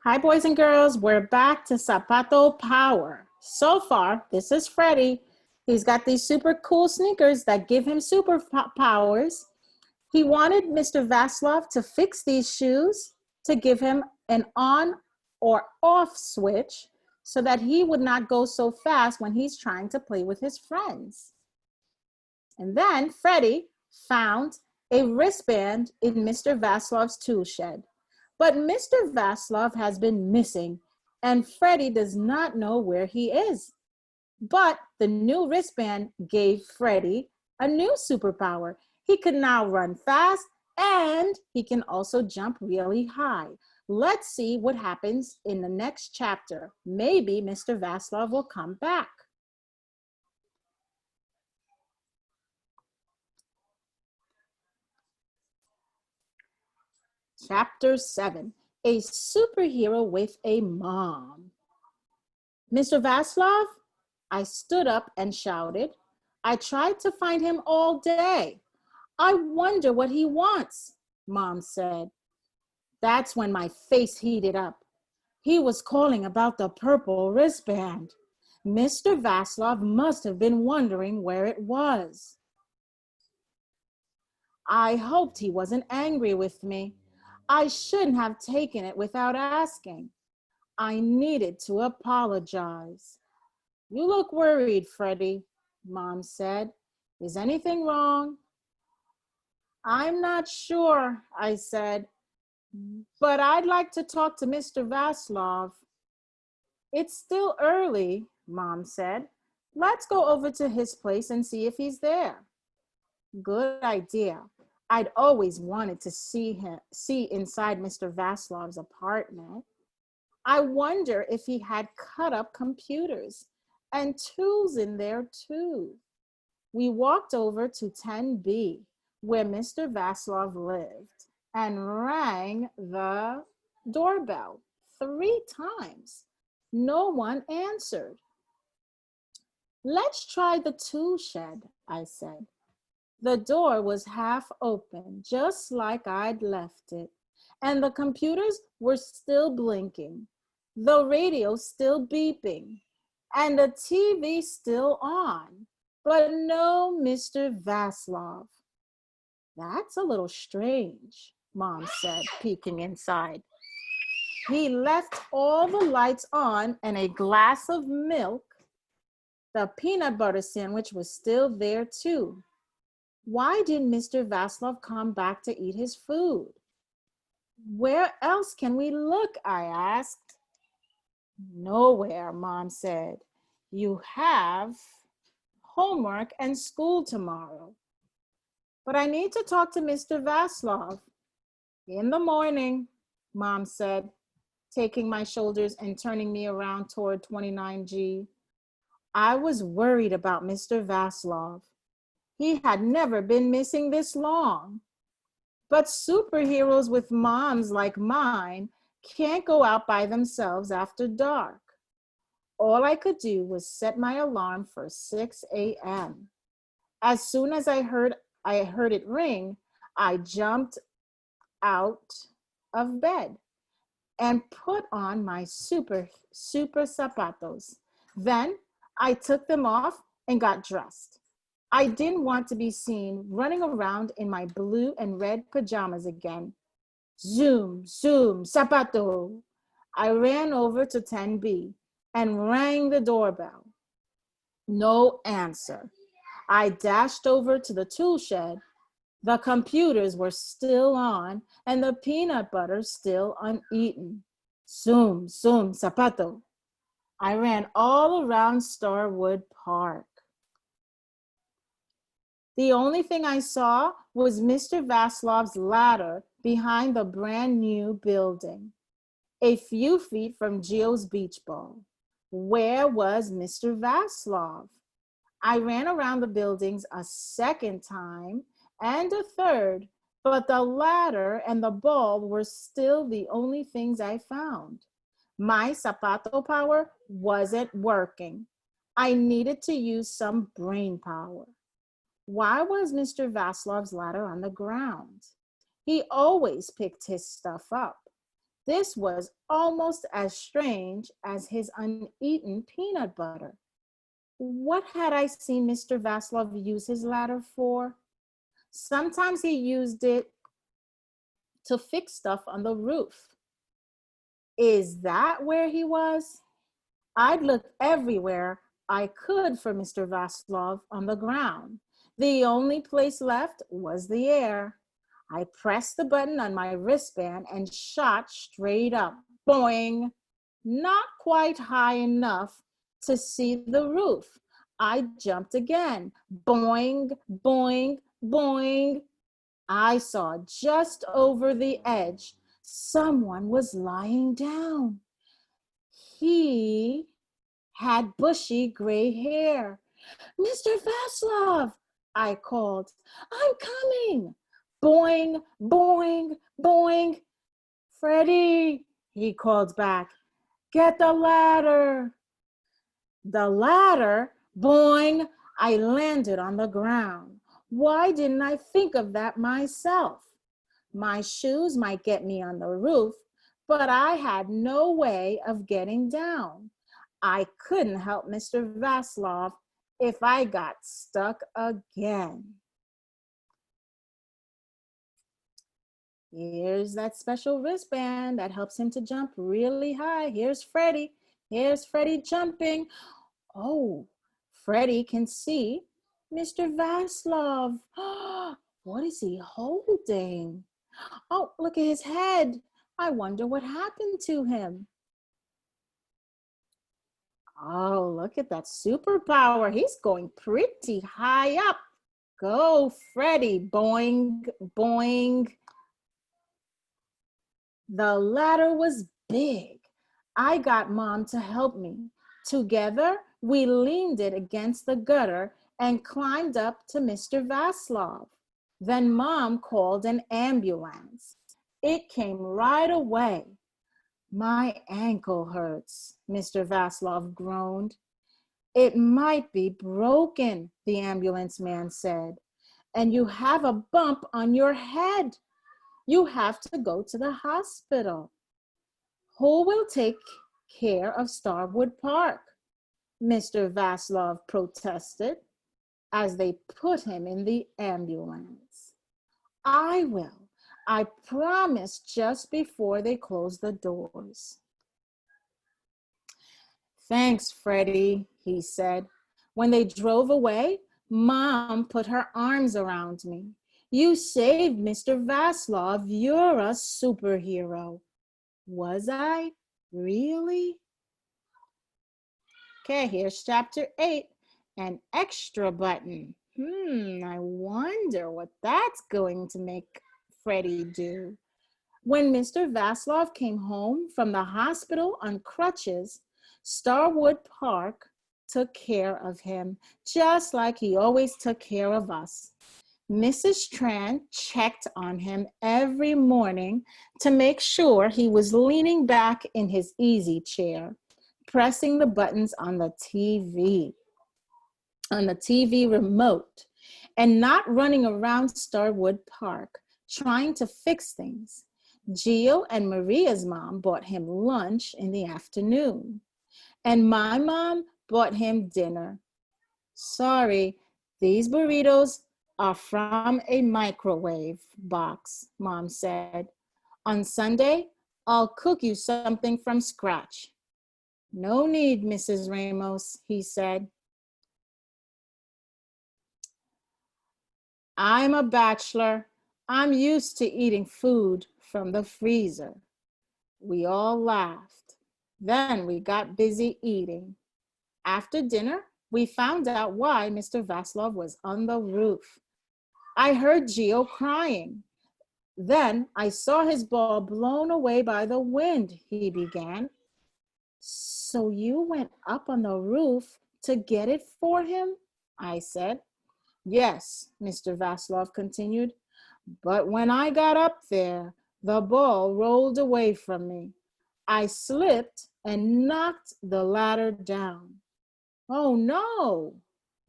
Hi, boys and girls. We're back to Zapato Power. So far, this is Freddie. He's got these super cool sneakers that give him superpowers. He wanted Mr. Vaslov to fix these shoes to give him an on or off switch so that he would not go so fast when he's trying to play with his friends. And then Freddie found a wristband in Mr. Vaslov's tool shed. But Mr. Vaslov has been missing, and Freddie does not know where he is. But the new wristband gave Freddie a new superpower. He can now run fast, and he can also jump really high. Let's see what happens in the next chapter. Maybe Mr. Vaslov will come back. Chapter 7, a superhero with a mom. Mr. Vaslov, I stood up and shouted. I tried to find him all day. I wonder what he wants, Mom said. That's when my face heated up. He was calling about the purple wristband. Mr. Vaslov must have been wondering where it was. I hoped he wasn't angry with me. I shouldn't have taken it without asking. I needed to apologize. You look worried, Freddie, Mom said. Is anything wrong? I'm not sure, I said, but I'd like to talk to Mr. Vaslov. It's still early, Mom said. Let's go over to his place and see if he's there. Good idea. I'd always wanted to see inside Mr. Vaslov's apartment. I wonder if he had cut up computers and tools in there too. We walked over to 10B, where Mr. Vaslov lived, and rang the doorbell 3 times. No one answered. Let's try the tool shed, I said. The door was half open, just like I'd left it, and the computers were still blinking, the radio still beeping, and the TV still on, but no Mr. Vaslov. That's a little strange, Mom said, peeking inside. He left all the lights on and a glass of milk. The peanut butter sandwich was still there too. Why didn't Mr. Vaslov come back to eat his food? Where else can we look? I asked. Nowhere, Mom said. You have homework and school tomorrow. But I need to talk to Mr. Vaslov. In the morning, Mom said, taking my shoulders and turning me around toward 29G. I was worried about Mr. Vaslov. He had never been missing this long. But superheroes with moms like mine can't go out by themselves after dark. All I could do was set my alarm for 6 a.m. As soon as I heard it ring, I jumped out of bed and put on my super zapatos. Then I took them off and got dressed. I didn't want to be seen running around in my blue and red pajamas again. Zoom, zoom, zapato. I ran over to 10B and rang the doorbell. No answer. I dashed over to the tool shed. The computers were still on and the peanut butter still uneaten. Zoom, zoom, zapato. I ran all around Starwood Park. The only thing I saw was Mr. Vaslov's ladder behind the brand new building, a few feet from Gio's beach ball. Where was Mr. Vaslov? I ran around the buildings a second time and a third, but the ladder and the ball were still the only things I found. My Zapato power wasn't working. I needed to use some brain power. Why was Mr. Vaslov's ladder on the ground? He always picked his stuff up. This was almost as strange as his uneaten peanut butter. What had I seen Mr. Vaslov use his ladder for? Sometimes he used it to fix stuff on the roof. Is that where he was? I'd looked everywhere I could for Mr. Vaslov on the ground. The only place left was the air. I pressed the button on my wristband and shot straight up. Boing! Not quite high enough to see the roof. I jumped again. Boing, boing, boing. I saw just over the edge someone was lying down. He had bushy gray hair. Mr. Vaslov, I called. I'm coming. Boing, boing, boing. Freddie, he called back. Get the ladder. The ladder, boing, I landed on the ground. Why didn't I think of that myself? My shoes might get me on the roof, but I had no way of getting down. I couldn't help Mr. Vaslov if I got stuck again. Here's that special wristband that helps him to jump really high. Here's Freddie. Here's Freddie jumping. Oh, Freddie can see Mr. Vaslov. What is he holding? Oh, look at his head. I wonder what happened to him. Oh, look at that superpower. He's going pretty high up. Go, Freddie. Boing, boing. The ladder was big. I got Mom to help me. Together, we leaned it against the gutter and climbed up to Mr. Vaslov. Then Mom called an ambulance. It came right away. My ankle hurts, Mr. Vaslov groaned. It might be broken, the ambulance man said. And you have a bump on your head. You have to go to the hospital. Who will take care of Starwood Park? Mr. Vaslov protested as they put him in the ambulance. I will. I promised just before they closed the doors. Thanks, Freddie, he said. When they drove away, Mom put her arms around me. You saved Mr. Vaslov. You're a superhero. Was I? Really? Okay, here's chapter 8, an extra button. I wonder what that's going to make Freddie do. When Mr. Vaslov came home from the hospital on crutches, Starwood Park took care of him, just like he always took care of us. Mrs. Tran checked on him every morning to make sure he was leaning back in his easy chair, pressing the buttons on the TV remote, and not running around Starwood Park trying to fix things. Gio and Maria's mom bought him lunch in the afternoon, and my mom bought him dinner. Sorry, these burritos are from a microwave box, Mom said. On Sunday, I'll cook you something from scratch. No need, Mrs. Ramos, he said. I'm a bachelor. I'm used to eating food from the freezer. We all laughed. Then we got busy eating. After dinner, we found out why Mr. Vaslov was on the roof. I heard Gio crying. Then I saw his ball blown away by the wind, he began. So you went up on the roof to get it for him? I said. Yes, Mr. Vaslov continued. But when I got up there, the ball rolled away from me. I slipped and knocked the ladder down. Oh no!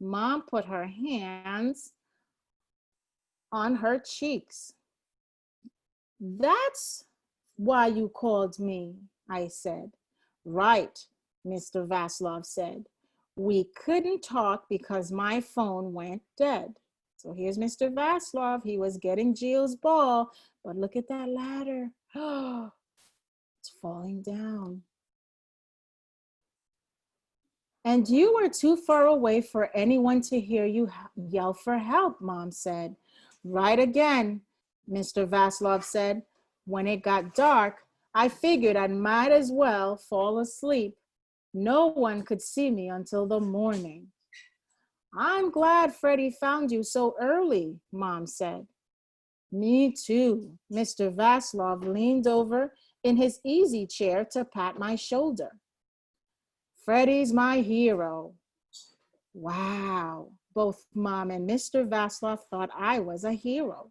Mom put her hands on her cheeks. That's Why you called me, I said. Right, Mr. Vaslov said. We couldn't talk because my phone went dead. So here's Mr. Vaslov. He was getting Jill's ball, but look at that ladder. Oh, it's falling down. And you were too far away for anyone to hear you yell for help, Mom said. Right again, Mr. Vaslov said. When it got dark, I figured I might as well fall asleep. No one could see me until the morning. I'm glad Freddie found you so early, Mom said. Me too. Mr. Vaslov leaned over in his easy chair to pat my shoulder. Freddie's my hero. Wow. Both Mom and Mr. Vaslov thought I was a hero.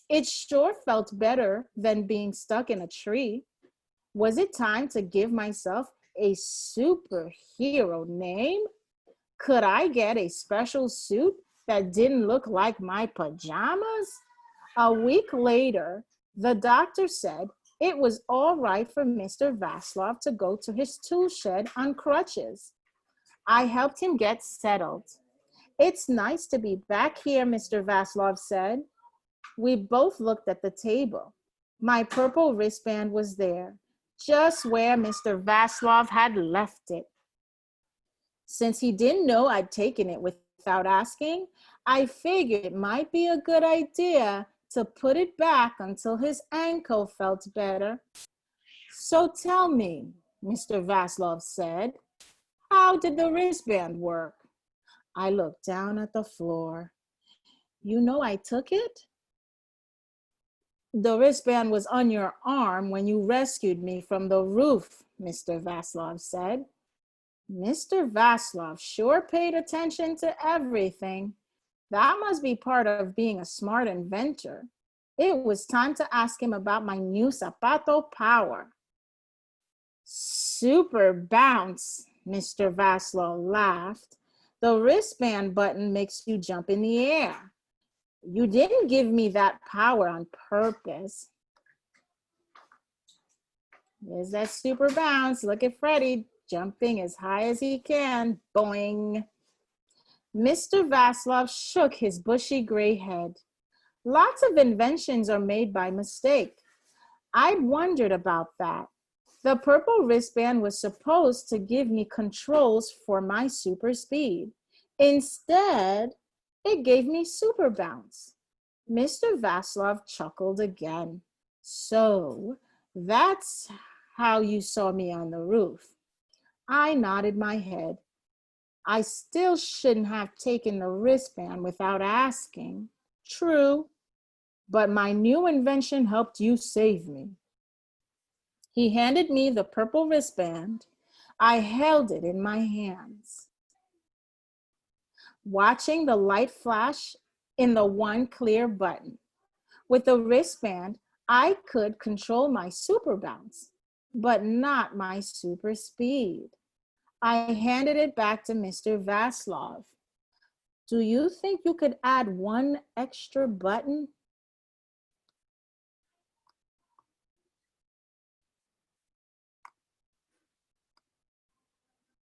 It sure felt better than being stuck in a tree. Was it time to give myself a superhero name? Could I get a special suit that didn't look like my pajamas? A week later, the doctor said it was all right for Mr. Vaslov to go to his tool shed on crutches. I helped him get settled. It's nice to be back here, Mr. Vaslov said. We both looked at the table. My purple wristband was there, just where Mr. Vaslov had left it. Since he didn't know I'd taken it without asking, I figured it might be a good idea to put it back until his ankle felt better. So tell me, Mr. Vaslov said, how did the wristband work? I looked down at the floor. You know I took it? The wristband was on your arm when you rescued me from the roof, Mr. Vaslov said. Mr. Vaslov sure paid attention to everything. That must be part of being a smart inventor. It was time to ask him about my new Zapato Power. Super bounce, Mr. Vaslov laughed. The wristband button makes you jump in the air. You didn't give me that power on purpose. There's that super bounce. Look at Freddie jumping as high as he can. Boing. Mr. Vaslov shook his bushy gray head. Lots of inventions are made by mistake. I'd wondered about that. The purple wristband was supposed to give me controls for my super speed. Instead, it gave me super bounce. Mr. Vaslov chuckled again. So, that's how you saw me on the roof. I nodded my head. I still shouldn't have taken the wristband without asking. True, but my new invention helped you save me. He handed me the purple wristband. I held it in my hands, watching the light flash in the one clear button. With the wristband, I could control my super bounce, but not my super speed. I handed it back to Mr. Vaslov. Do you think you could add one extra button?